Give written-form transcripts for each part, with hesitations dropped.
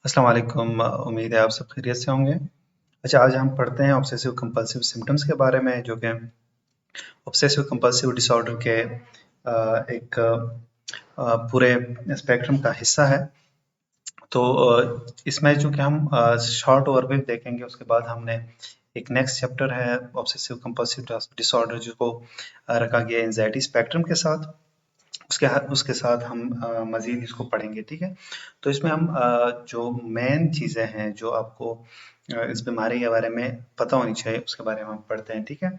अस्सलाम वालेकुम। उम्मीद है आप सब खैरियत से होंगे। अच्छा, आज हम पढ़ते हैं ऑब्सेसिव कंपल्सिव सिम्टम्स के बारे में, जो कि ऑब्सेसिव कंपल्सिव डिसऑर्डर के एक पूरे स्पेक्ट्रम का हिस्सा है। तो इसमें जो कि हम शॉर्ट ओवरव्यू देखेंगे, उसके बाद हमने एक नेक्स्ट चैप्टर है ऑब्सेसिव कंपल्सिव डिसऑर्डर, जिसको रखा गया एंजाइटी स्पेक्ट्रम के साथ। उसके साथ हम मज़ीद इसको पढ़ेंगे, ठीक है। तो इसमें हम जो मेन चीज़ें हैं जो आपको इस बीमारी के बारे में पता होनी चाहिए, उसके बारे में हम पढ़ते हैं, ठीक है।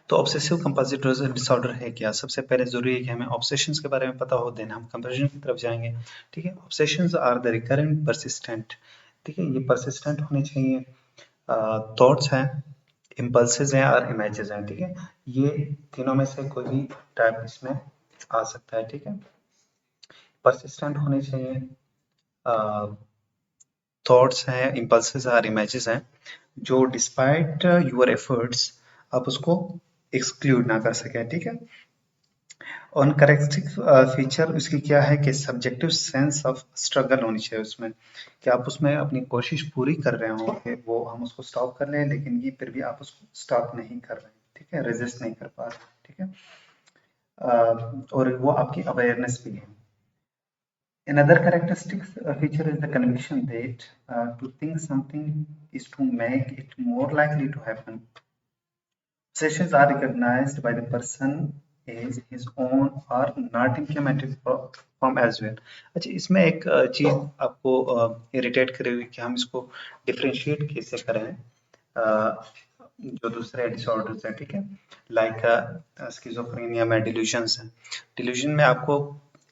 तो ऑब्सेसिव कंपल्सिव डिसऑर्डर है क्या? सबसे पहले ज़रूरी है कि हमें ऑब्सेशंस के बारे में पता हो, देन हम कंपैरिजन की तरफ जाएंगे, ठीक है। Obsessions are the recurrent persistent, ठीक है, ये परसिस्टेंट होने चाहिए। थॉट्स हैं, इम्पल्सेस हैं और इमेजेस हैं, ठीक है। ये तीनों में से कोई भी टाइप इसमें आ सकता है, ठीक है। परसिस्टेंट होने चाहिए, थॉट्स हैं, इम्पल्सेस और इमेजेस हैं, जो डिस्पाइट योर एफर्ट्स आप उसको एक्सक्लूड ना कर सकें, ठीक है। ऑन करेक्टिव फीचर इसकी क्या है कि सब्जेक्टिव सेंस ऑफ स्ट्रगल होनी चाहिए उसमें, कि आप उसमें अपनी कोशिश पूरी कर रहे हो कि वो हम उसको स्टॉप कर लें, लेकिन ये फिर भी आप उसको स्टॉप नहीं कर रहे हैं, ठीक है, रेजिस्ट नहीं कर पा रहे, ठीक है। और वो आपकी अवेयरनेस भी है। Another characteristic feature is the conviction that to think something is to make it more likely to happen. Obsessions are recognized by the person as his own or not implemented from as well. अच्छा, इसमें एक चीज आपको irritate करेगी कि हम इसको differentiate कैसे करें जो दूसरे डिसऑर्डर्स हैं, ठीक है, लाइक स्किज़ोफ्रेनिया में डिल्यूजन्स हैं। डिल्यूजन में आपको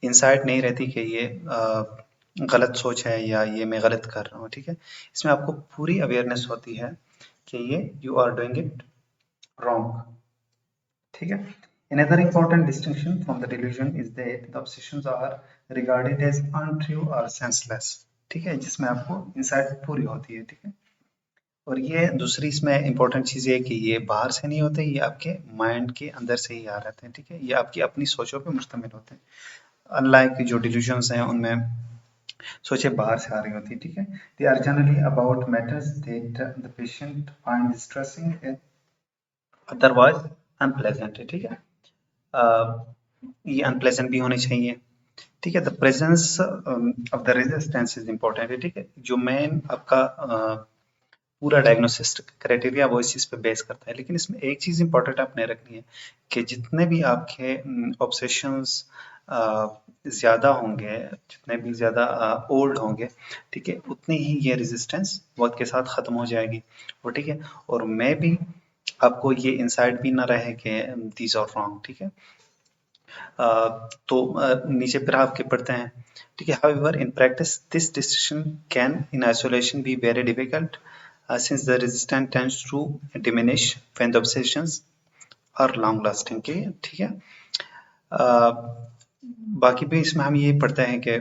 इंसाइट नहीं रहती कि ये गलत सोच है या ये मैं गलत कर रहा हूँ, ठीक है। इसमें आपको पूरी अवेयरनेस होती है कि ये you are doing it wrong, ठीक है। Another important distinction from the delusion is that the obsessions are regarded as untrue or senseless, ठीक है, जिसमें आपको इंसाइट पूरी होती है, ठीक है। और ये दूसरी इसमें इम्पोर्टेंट चीज़ ये है कि ये बाहर से नहीं होते, ये आपके माइंड के अंदर से ही आ रहे हैं, ठीक है, ये आपकी अपनी सोचों पे मुश्तमिल होते हैं। अनलाइक जो डिल्यूजन्स हैं उनमें सोचें बाहर से आ रही होती है, ठीक है। They are generally about matters that the patient find distressing and otherwise unpleasant है, ठीक है। ये अनप्लेजेंट भी होने चाहिए, ठीक है। The presence of the resistance is important है, ठीक है। जो मेन आपका पूरा डायग्नोसिस क्राइटेरिया वो इस चीज़ पे बेस करता है, लेकिन इसमें एक चीज़ इंपॉर्टेंट आपने रखनी है कि जितने भी आपके ऑब्सेशंस ज़्यादा होंगे, जितने भी ज़्यादा ओल्ड होंगे, ठीक है, उतनी ही ये रेजिस्टेंस वक्त के साथ ख़त्म हो जाएगी, वो ठीक है। और मैं भी आपको ये इंसाइट भी ना रहे कि दीज आर रॉन्ग, ठीक है। तो नीचे ग्राफ के पढ़ते हैं, ठीक है। However in practice this decision can in isolation be very difficult since the resistance tends to diminish when the obsessions are long lasting, ठीक है। बाकी भी इसमें हम ये पढ़ते हैं कि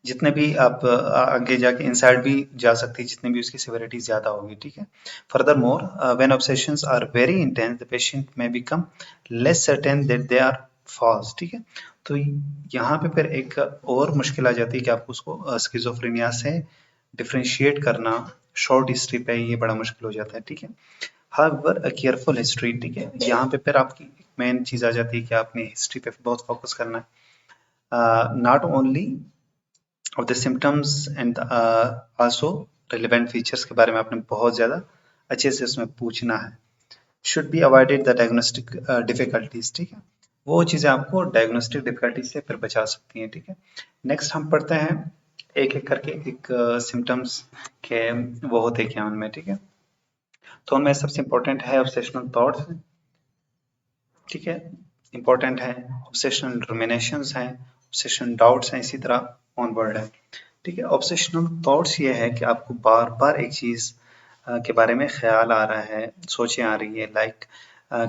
जितने भी आप आगे जाके इनसाइड भी जा सकती है, जितनी भी उसकी सिविरिटी ज्यादा होगी, ठीक है। Furthermore when obsessions are very intense the patient may become less certain that they are false, ठीक है। तो यहाँ पे फिर एक और मुश्किल आ जाती है कि आपको उसको स्किज़ोफ्रेनिया से डिफरेंशिएट करना शॉर्ट हिस्ट्री पे ये बड़ा मुश्किल हो जाता है, ठीक है। हाउएवर अ केयरफुल हिस्ट्री, ठीक है, यहाँ पे फिर आपकी मेन चीज आ जाती है कि आपने हिस्ट्री पे बहुत फोकस करना है, not only of the symptoms and also relevant features के बारे में आपने बहुत ज़्यादा अच्छे से उसमें पूछना है। Should be avoided the diagnostic difficulties, ठीक है, वो चीज़ें आपको डायग्नोस्टिक डिफिकल्टीज से फिर बचा सकती हैं, ठीक है। नेक्स्ट हम पढ़ते हैं एक एक करके एक सिम्टम्स के वो होते क्या उनमें, ठीक है। तो उनमें सबसे इम्पोर्टेंट है ऑब्सेशनल थॉट्स, ठीक है, इम्पोर्टेंट है ऑब्सेशनल रुमिनेशंस हैं, ऑब्सेशनल डाउट्स हैं, इसी तरह ऑनवर्ड है, ठीक है। ऑब्सेशनल थॉट्स ये है कि आपको बार बार एक चीज़ के बारे में ख्याल आ रहा है, सोचें आ रही है, लाइक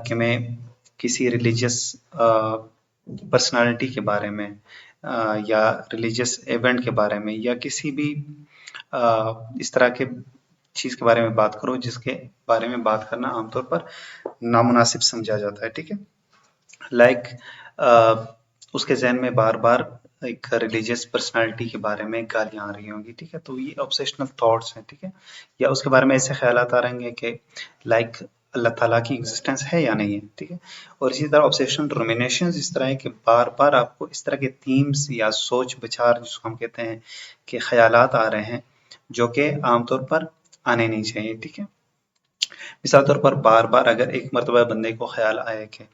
कि मैं किसी रिलीजियस पर्सनालिटी के बारे में या रिलीजियस इवेंट के बारे में या किसी भी इस तरह के चीज़ के बारे में बात करो जिसके बारे में बात करना आमतौर पर नामुनासिब समझा जाता है, ठीक है। लाइक उसके जहन में बार बार एक रिलीजियस पर्सनालिटी के बारे में गालियां आ रही होंगी, ठीक है, तो ये ऑब्सेशनल थॉट्स हैं, ठीक है, या उसके बारे में ऐसे ख्यालात आ रहेंगे कि लाइक अल्लाह ताला की एग्जिस्टेंस है या नहीं है, ठीक है। और इसी तरह ऑब्सेशनल रुमिनेशंस इस तरह है कि बार बार आपको इस तरह के थीम्स या सोच विचार जिसको हम कहते हैं कि ख्यालात आ रहे हैं जो कि आमतौर पर आने नहीं चाहिए, ठीक है। मिसाल तौर पर बार बार अगर एक मरतबा बंदे को ख्याल आए कि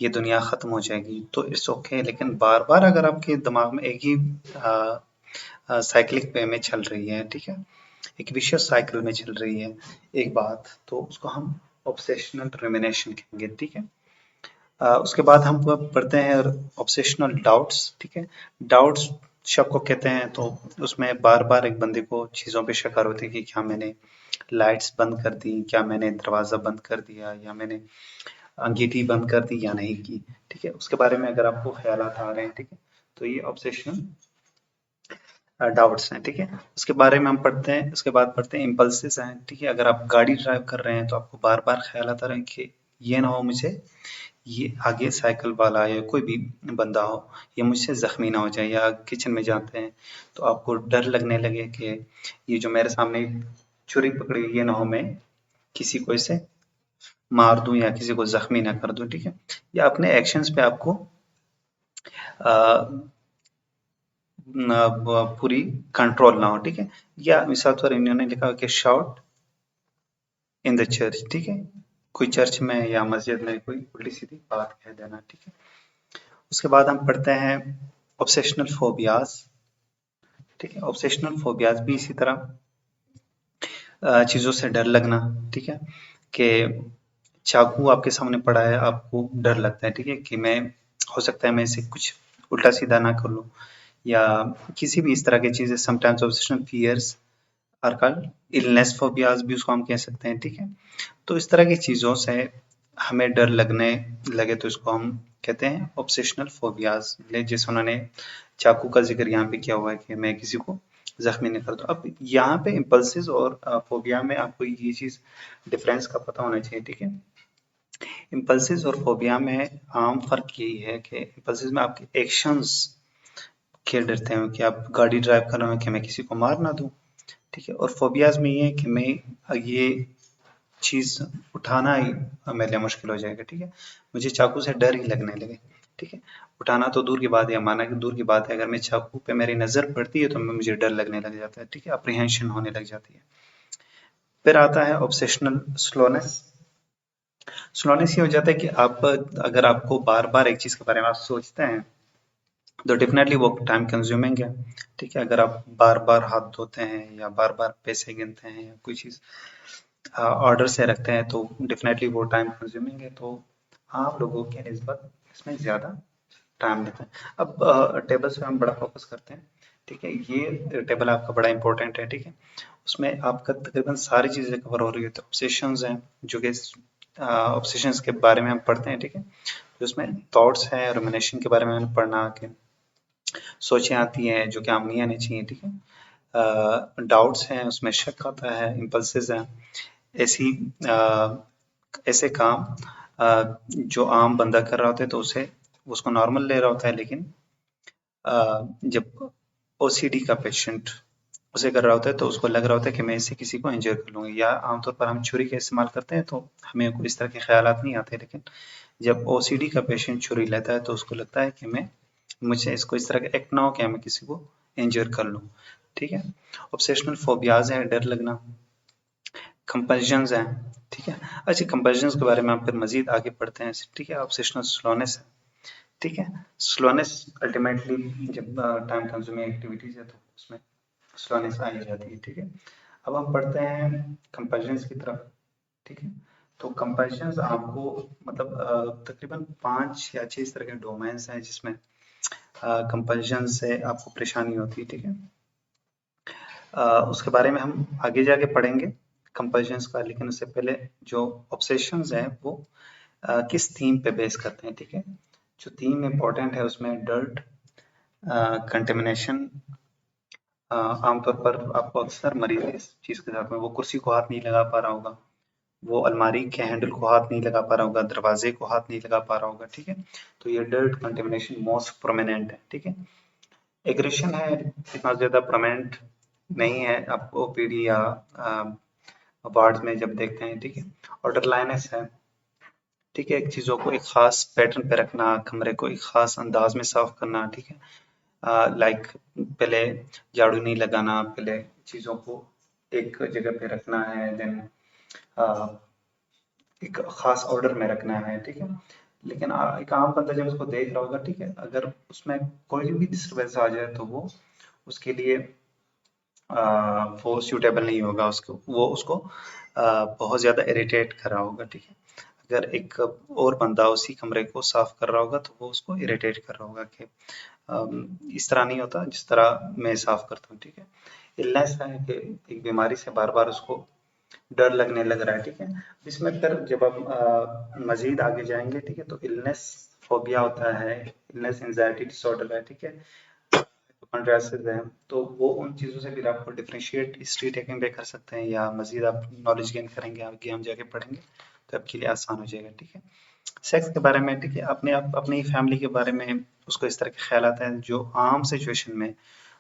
ये दुनिया ख़त्म हो जाएगी तो इट्स ओके, लेकिन बार बार अगर आपके दिमाग में एक ही साइक्लिक वे में चल रही है, ठीक है, एक विशियस साइकिल में चल रही है एक बात, तो उसको हम ऑब्सेशनल रुमिनेशन कहेंगे, ठीक है। उसके बाद हम पढ़ते हैं ऑब्सेशनल डाउट्स, ठीक है। डाउट्स शक को कहते हैं, तो उसमें बार बार एक बंदे को चीज़ों पे शक होती है कि क्या मैंने लाइट्स बंद कर दी, क्या मैंने दरवाज़ा बंद कर दिया, या मैंने अंगीठी बंद कर दी या नहीं की, ठीक है। उसके बारे में अगर आपको ख्यालात आ रहे हैं, ठीक है, तो ये ऑब्सेशनल डाउट्स हैं, ठीक है। उसके बारे में हम पढ़ते हैं, उसके बाद पढ़ते हैं इम्पल्सिस हैं, ठीक है। अगर आप गाड़ी ड्राइव कर रहे हैं तो आपको बार बार ख्यालात आ रहे हैं कि ये ना हो मुझे ये आगे साइकिल वाला या कोई भी बंदा हो ये मुझसे जख्मी ना हो जाए, या किचन में जाते हैं तो आपको डर लगने लगे कि ये जो मेरे सामने छुरी पकड़ी ये ना हो मैं किसी को इसे मार दूं या किसी को जख्मी ना कर दूं, ठीक है। या अपने एक्शंस पे आपको पूरी कंट्रोल ना हो, ठीक है। या मिसाल तौर इन्होंने लिखा कि शाउट इन द चर्च, ठीक है, कोई चर्च में या मस्जिद में कोई उल्टी सीधी बात कह देना, ठीक है। उसके बाद हम पढ़ते हैं ऑब्सेशनल फोबियाज, ठीक है। ऑब्सेशनल फोबियाज भी इसी तरह चीज़ों से डर लगना, ठीक है, कि चाकू आपके सामने पड़ा है आपको डर लगता है, ठीक है, कि मैं हो सकता है मैं इसे कुछ उल्टा सीधा ना कर लूं, या किसी भी इस तरह की चीजें। Sometimes obsessional fears are called illness phobias भी उसको हम कह सकते हैं, ठीक है। तो इस तरह की चीजों से हमें डर लगने लगे तो इसको हम कहते हैं ऑब्सेशनल फोबियाज। जैसे उन्होंने चाकू का जिक्र यहाँ पे किया हुआ है कि मैं किसी को जख्मी नहीं करता। अब यहाँ पे इम्पल्सिस और फोबिया में आपको ये चीज डिफरेंस का पता होना चाहिए, ठीक है। इम्पल्सिस और फोबिया में आम फर्क यही है कि इम्पल्सिस में आपके एक्शंस के डरते हैं कि आप गाड़ी ड्राइव कर रहे हो कि मैं किसी को मार ना दूं, ठीक है। और फोबियाज में ये है कि मैं ये चीज उठाना ही मेरे लिए मुश्किल हो जाएगा, ठीक है, मुझे चाकू से डर ही लगने लगे, ठीक है। उठाना तो दूर की बात है, माना कि दूर की बात है, अगर मैं चाकू पे मेरी नजर पड़ती है तो मुझे डर लगने लग जाता है, ठीक है, अप्रीहेंशन होने लग जाती है। फिर आता है ऑब्सेशनल स्लोनेस। स्लोनेस ये हो जाता है कि आप अगर आपको बार बार एक चीज के बारे में आप सोचते हैं तो डेफिनेटली वो टाइम कंज्यूमिंग है, ठीक है। अगर आप बार बार हाथ धोते हैं या बार बार पैसे गिनते हैं या कोई चीज ऑर्डर से रखते हैं तो डेफिनेटली वो टाइम कंज्यूमिंग है, तो आम लोगों के निस्बत इसमें ज़्यादा टाइम लेता है। अब टेबल्स पे हम बड़ा फोकस करते हैं, ठीक है, ये टेबल आपका बड़ा इंपॉर्टेंट है, ठीक है। उसमें आपका तकरीबन सारी चीज़ें कवर हो रही है, तो ऑब्सेशंस हैं जो कि ऑब्सेशंस के बारे में हम पढ़ते हैं, ठीक है। तो उसमें थॉट्स हैं, रुमिनेशन के बारे में हमें पढ़ना कि सोचें आती हैं जो कि आम नहीं आनी चाहिए, ठीक है। डाउट्स हैं उसमें शक आता है, इम्पल्सिस हैं, ऐसी ऐसे काम जो आम बंदा कर रहा होता है तो उसे उसको नॉर्मल ले रहा होता है, लेकिन जब ओसीडी का पेशेंट उसे कर रहा होता है तो उसको लग रहा होता है कि मैं इससे किसी को इंजर कर लूंगा। या आमतौर पर हम छुरी का इस्तेमाल करते हैं तो हमें कोई इस तरह के ख्यालात नहीं आते, लेकिन जब ओसीडी का पेशेंट छुरी लेता है तो उसको लगता है कि मैं मुझे इसको इस तरह का एक्ट ना हो कि मैं किसी को इंजर कर लूँ, ठीक है। ऑब्सेशनल फोबियाज है डर लगना, कंपल्शंस हैं, ठीक है। अच्छा, कंपल्शंस के बारे में हम फिर मजीद आगे पढ़ते हैं, ठीक है। ऑब्सेशनल स्लोनेस है, ठीक है। स्लोनेस अल्टीमेटली जब टाइम कंज्यूमिंग एक्टिविटीज है तो उसमें स्लोनेस आ ही जाती है, ठीक है। अब हम पढ़ते हैं कंपल्शंस की तरफ, ठीक है। तो कंपल्शंस आपको मतलब तकरीबन 5 या 6 इस तरह के डोमेन्स हैं जिसमें कंपल्शन से आपको परेशानी होती है, ठीक है। उसके बारे में हम आगे जाके पढ़ेंगे कंपल्शंस का, लेकिन उससे पहले जो ऑब्सेशंस हैं वो किस थीम पे बेस करते हैं, ठीक है। जो थीम इम्पोर्टेंट है उसमें डर्ट, कंटेमिनेशन, आमतौर पर आपको अक्सर मरीज इस चीज के साथ में वो कुर्सी को हाथ नहीं लगा पा रहा होगा, वो अलमारी के हैंडल को हाथ नहीं लगा पा रहा होगा, दरवाजे को हाथ नहीं लगा पा रहा होगा, ठीक है। तो ये डर्ट कंटेमिनेशन मोस्ट प्रोमिनेंट है, ठीक है। एग्रेशन है, इतना ज़्यादा परमानेंट नहीं है, आपको पीडी या वार्ड में जब देखते हैं, ठीक है। ऑर्डर लाइनेस है, ठीक है, एक चीज़ों को एक खास पैटर्न पे रखना, कमरे को एक खास अंदाज में साफ करना, ठीक है। लाइक पहले झाड़ू नहीं लगाना, पहले चीज़ों को एक जगह पे रखना है, देन एक खास ऑर्डर में रखना है, ठीक है। लेकिन एक आम बंदा जब उसको देख रहा होगा, ठीक है, अगर उसमें कोई भी डिस्टर्बेंस आ जाए तो वो उसके लिए वो सूटेबल नहीं होगा, उसको वो उसको बहुत ज़्यादा इरिटेट कर रहा होगा, ठीक है। अगर एक और बंदा उसी कमरे को साफ कर रहा होगा तो वो उसको इरिटेट कर रहा होगा कि इस तरह नहीं होता जिस तरह मैं साफ करता हूँ, ठीक है। इलनेस है कि एक बीमारी से बार बार उसको डर लगने लग रहा है, ठीक है। इसमें फिर जब आप मजीद आगे जाएंगे, ठीक है, तो इलनेस फोबिया होता है, इलनेस एंजाइटी डिसऑर्डर है, ठीक है, हाइपोकॉन्ड्रियासिस है। तो वो उन चीज़ों से फिर आपको डिफरेंशिएट हिस्ट्री टेकिंग पे कर सकते हैं, या मजीद आप नॉलेज गेन करेंगे, आगे हम जाके पढ़ेंगे तो आपके लिए आसान हो जाएगा, ठीक है। सेक्स के बारे में, ठीक है, अपने आप अपनी फैमिली के बारे में उसको इस तरह के ख्याल आता है जो आम सिचुएशन में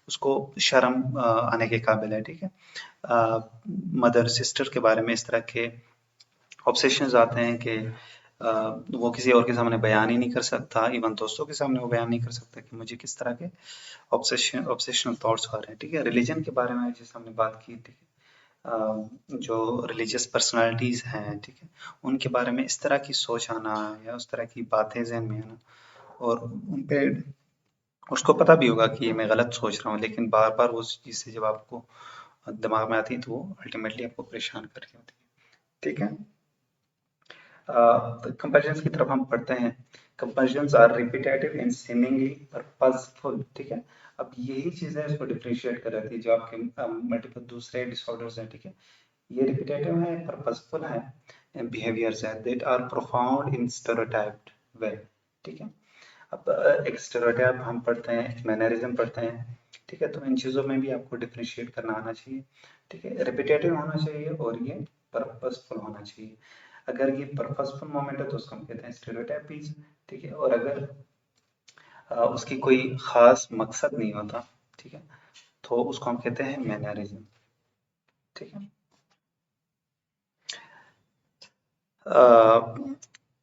उसको शर्म आने के काबिल है, ठीक है। मदर सिस्टर के बारे में इस तरह के ऑब्सेशंस आते हैं कि वो किसी और के सामने बयान ही नहीं कर सकता, इवन दोस्तों के सामने वो बयान नहीं कर सकता कि मुझे किस तरह के ऑब्सेशनल थॉट्स आ रहे हैं, ठीक है। रिलीजन के बारे में जैसे हमने बात की, ठीक है, जो रिलीजियस पर्सनालिटीज हैं, ठीक है, उनके बारे में इस तरह की सोच आना या उस तरह की बातें जहन में आना, और उन पे उसको पता भी होगा कि ये मैं गलत सोच रहा हूँ, लेकिन बार बार उस चीज़ से जब आपको दिमाग में आती है तो वो अल्टीमेटली आपको परेशान कर रही होती है, ठीक है। कंपैरिजंस की तरफ हम पढ़ते हैं। Comparisons are repetitive and seemingly purposeful, ठीक है। अब यही चीजें इसको डिफरेंशिएट कर रही थी जो आपके मल्टीपल दूसरे डिसऑर्डर्स हैं, ठीक है। ये रिपीटेटिव है, पर्पसफुल है, बिहेवियर्स है दैट आर प्रोफाउंड इन स्टेरियोटाइप्ड वे, ठीक है। अब एक स्टेरियोटाइप हम पढ़ते हैं, एक मैनरिज्म पढ़ते हैं, ठीक है, तो इन चीज़ों में भी आपको डिफरेंशिएट करना आना चाहिए, ठीक है। रिपीटेटिव होना चाहिए और ये पर्पसफुल होना चाहिए। अगर ये पर्पसफुल मोमेंट है तो उसको हम कहते हैं स्टेरियोटाइपीज, ठीक है, और अगर उसकी कोई खास मकसद नहीं होता, ठीक है, तो उसको हम कहते हैं मैनरिज्म, ठीक है।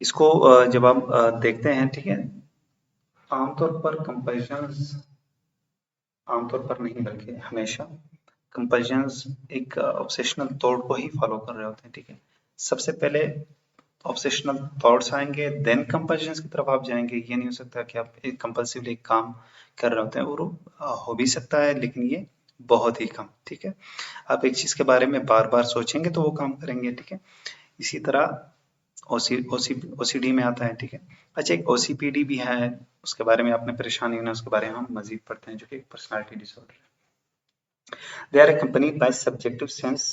इसको जब आप देखते हैं, ठीक है, आमतौर पर कंपैरिजंस, आमतौर पर नहीं बल्कि हमेशा कंपैरिजंस एक ऑब्सेशनल थॉट को ही फॉलो कर रहे होते हैं, ठीक है। सबसे पहले ऑब्सेशनल थॉट्स आएंगे, देन कंपैरिजंस की तरफ आप जाएंगे। ये नहीं हो सकता कि आप एक कंपल्सिवली एक काम कर रहे होते हैं, और हो भी सकता है लेकिन ये बहुत ही कम, ठीक है। आप एक चीज के बारे में बार बार सोचेंगे तो वो काम करेंगे, ठीक है। इसी तरह ओसीडी में आता है, ठीक है। अच्छा, एक ओसीपीडी भी है, उसके बारे में आपने परेशानी होना, उसके बारे में हम मजीद पढ़ते हैं, जो कि एक पर्सनालिटी डिसऑर्डर है। They are accompanied by subjective sense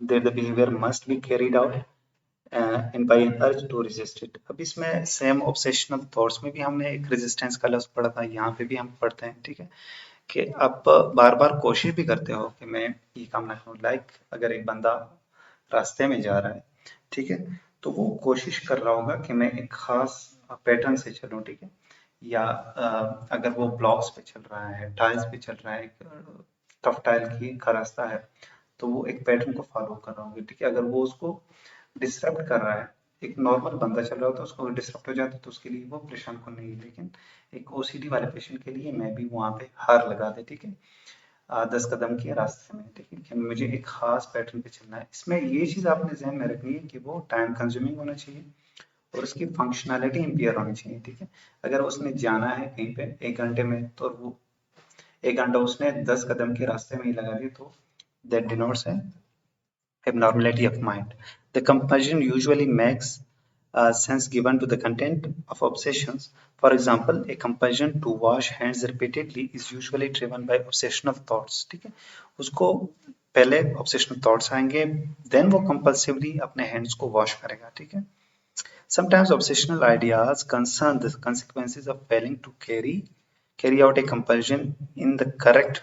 that the behavior must be carried out and by an urge to resist it. अब इसमें सेम ऑब्सेशनल थॉट्स में भी हमने एक रेजिस्टेंस का लफ्ज पढ़ा था, यहाँ पे भी हम पढ़ते हैं, ठीक है, कि आप बार बार कोशिश भी करते हो कि मैं ये काम ना करूँ। लाइक अगर एक बंदा रास्ते में जा रहा है, ठीक है, तो वो कोशिश कर रहा होगा कि मैं एक खास पैटर्न से चलूं, ठीक है। या अगर वो ब्लॉक्स पे चल रहा है, टाइल्स पे चल रहा है, एक टफ टाइल की का रास्ता है, तो वो एक पैटर्न को फॉलो कर रहा होगा, ठीक है। अगर वो उसको डिसरप्ट कर रहा है, एक नॉर्मल बंदा चल रहा होता है, उसको डिसरप्ट हो जाता है तो उसके लिए वो परेशान को नहीं है, लेकिन एक ओसीडी वाले पेशेंट के लिए मैं भी वहां पे हार लगा दे, ठीक है, 10 कदम के रास्ते में, ठीक है, कि मुझे एक खास पैटर्न पे चलना है। इसमें ये चीज आपने ध्यान में रखनी है कि वो टाइम कंज्यूमिंग होना चाहिए और उसकी फंक्शनैलिटी इंपीयर होनी चाहिए, ठीक है। अगर उसने जाना है कहीं पे 1 घंटे में, तो वो 1 घंटा उसने 10 कदम के रास्ते में ही लगा दिया, तो दैट डिनोट्स है abnormality of mind. The comparison usually makes sense given to the content of obsessions. For example, a comparison to wash hands repeatedly is usually driven by obsessional thoughts. ठीक है, उसको पहले obsessional thoughts आएंगे, then वो compulsively अपने hands को wash करेगा, ठीक है। Sometimes obsessional ideas concern the consequences of failing to carry out a comparison in the correct,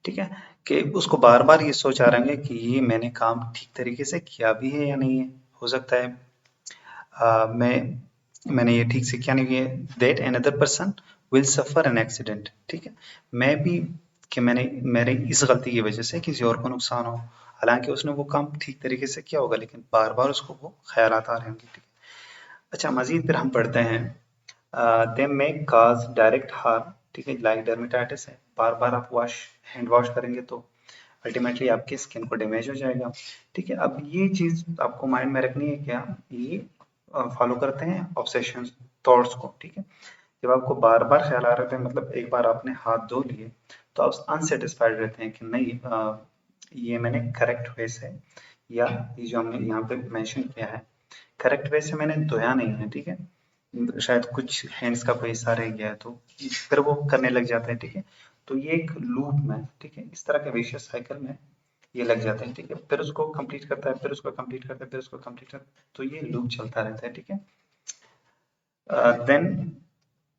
ठीक है, कि उसको बार बार ये सोच आ रहा है कि ये मैंने काम ठीक तरीके से किया भी है या नहीं है। हो सकता है मैंने ये ठीक से किया नहीं है, that another person will suffer an accident, ठीक है, मैं भी कि मैंने मेरे इस गलती की वजह से किसी और को नुकसान हो, हालांकि उसने वो काम ठीक तरीके से किया होगा लेकिन बार बार उसको वो ख्यालात आ रहे होंगे, ठीक है। अच्छा, मजीद फिर हम पढ़ते हैं दे में काज डायरेक्ट हार्म, ठीक है, लाइक डर्मेटाइटिस है, बार बार आप हैंड वॉश करेंगे तो अल्टीमेटली आपकी स्किन को डैमेज हो जाएगा, ठीक है। अब ये चीज आपको माइंड में रखनी है, क्या ये फॉलो करते हैं ऑब्सेशन थॉट्स को, ठीक है। जब आपको बार बार ख्याल आ रहे थे, मतलब एक बार आपने हाथ धो लिए तो आप अनसेटिस्फाइड रहते हैं कि नहीं ये मैंने करेक्ट वे से, या ये जो हमने यहाँ पे मेंशन किया है करेक्ट वे से मैंने धोया नहीं है, ठीक है, शायद कुछ हैंड्स का कोई हिस्सा रह गया है तो फिर वो करने लग जाते हैं, ठीक है। तो ये एक लूप में, ठीक है, इस तरह के विशियस साइकिल में ये लग जाते हैं, ठीक है, फिर उसको कंप्लीट करता है, फिर उसको कंप्लीट करता है, फिर उसको कंप्लीट करता है, तो ये लूप चलता रहता है, ठीक है। Then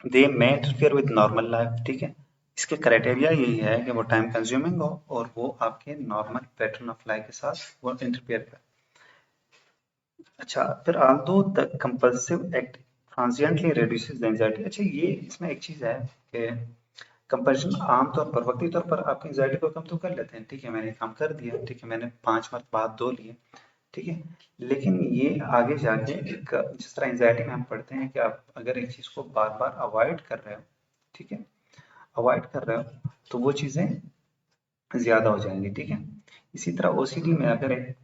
they may interfere with normal life, ठीक है। इसके क्राइटेरिया यही है कि वो टाइम कंज्यूमिंग हो और वो आपके नॉर्मल पैटर्न ऑफ लाइफ के साथ वो इंटरफियर करे। अच्छा, फिर although the compulsive act transiently reduces the anxiety, अच्छा ये इसमें एक चीज है कि कंपल्शन आमतौर पर वक्ती तौर पर आपकी एंजाइटी को कम तो कर लेते हैं, ठीक है, मैंने काम कर दिया, ठीक है, मैंने 5 मिनट बाद धो लिए, ठीक है, लेकिन ये आगे जाके एक जिस तरह एंजाइटी में हम पढ़ते हैं कि आप अगर एक चीज को बार बार अवॉइड कर रहे हो, ठीक है, अवॉइड कर रहे हो तो वो चीजें ज्यादा हो जाएंगी, ठीक है। इसी तरह ओसीडी में अगर एक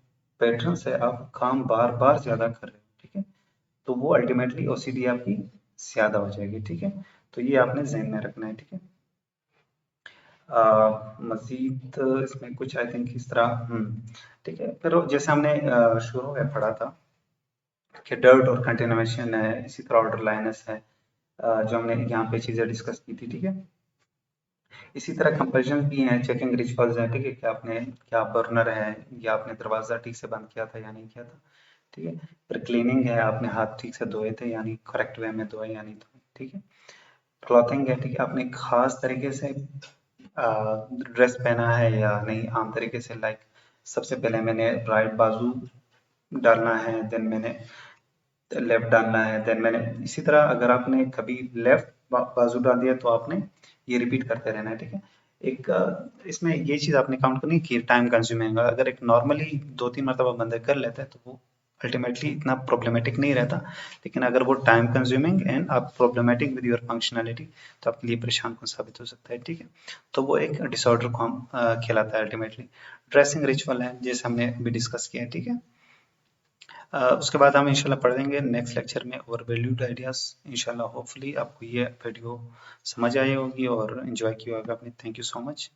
पैटर्न से आप काम बार बार ज्यादा कर रहे हो, ठीक है, तो वो अल्टीमेटली ओसीडी आपकी ज्यादा हो जाएगी, ठीक है। तो ये आपने ध्यान में रखना है, ठीक है। मजीद इसमें कुछ आई थिंक इस तरह ठीक है, फिर जैसे हमने शुरू में पढ़ा था कि डर्ट और कंटेमिनेशन है, इसी तरह ऑर्डर लाइनस है, जो हमने यहाँ पे चीजें डिस्कस की थी, ठीक है। इसी तरह कंपैरिजन भी हैं, चेकिंग रिचुअल्स हैं, ठीक है, कि आपने क्या बर्नर है या आपने दरवाजा ठीक से बंद किया था या नहीं किया था, ठीक है। फिर क्लीनिंग है, आपने हाथ ठीक से धोए थे यानी करेक्ट वे में धोए या नहीं धोए, ठीक है। क्लॉथिंग है, ठीक है, आपने खास तरीके से ड्रेस पहना है या नहीं, आम तरीके से, लाइक सबसे पहले मैंने राइट बाजू डालना है, देन मैंने लेफ्ट डालना है, देन मैंने इसी तरह अगर आपने कभी लेफ्ट बाजू डाल दिया तो आपने ये रिपीट करते रहना है, ठीक है। एक इसमें ये चीज आपने काउंट करनी कि टाइम कंज्यूमिंग, अगर एक नॉर्मली 2-3 मरतबा बंदे कर लेते हैं तो वो अल्टीमेटली इतना प्रॉब्लमेटिक नहीं रहता, लेकिन अगर वो टाइम कंज्यूमिंग एंड आप प्रॉब्लमेटिक विद योर फंक्शनैलिटी तो आपके लिए परेशान कौन साबित हो सकता है, ठीक है। तो वो एक डिसऑर्डर को हम कहलाता है अल्टीमेटली। ड्रेसिंग रिचुअल है जैसे हमने अभी डिस्कस किया है, ठीक है। उसके बाद हम इंशाल्लाह पढ़ेंगे नेक्स्ट लेक्चर में ओवर वैल्यूड आइडियाज, इंशाल्लाह होपफुली आपको ये वीडियो समझ आई होगी और एंजॉय किया होगा आपने। Thank you so much.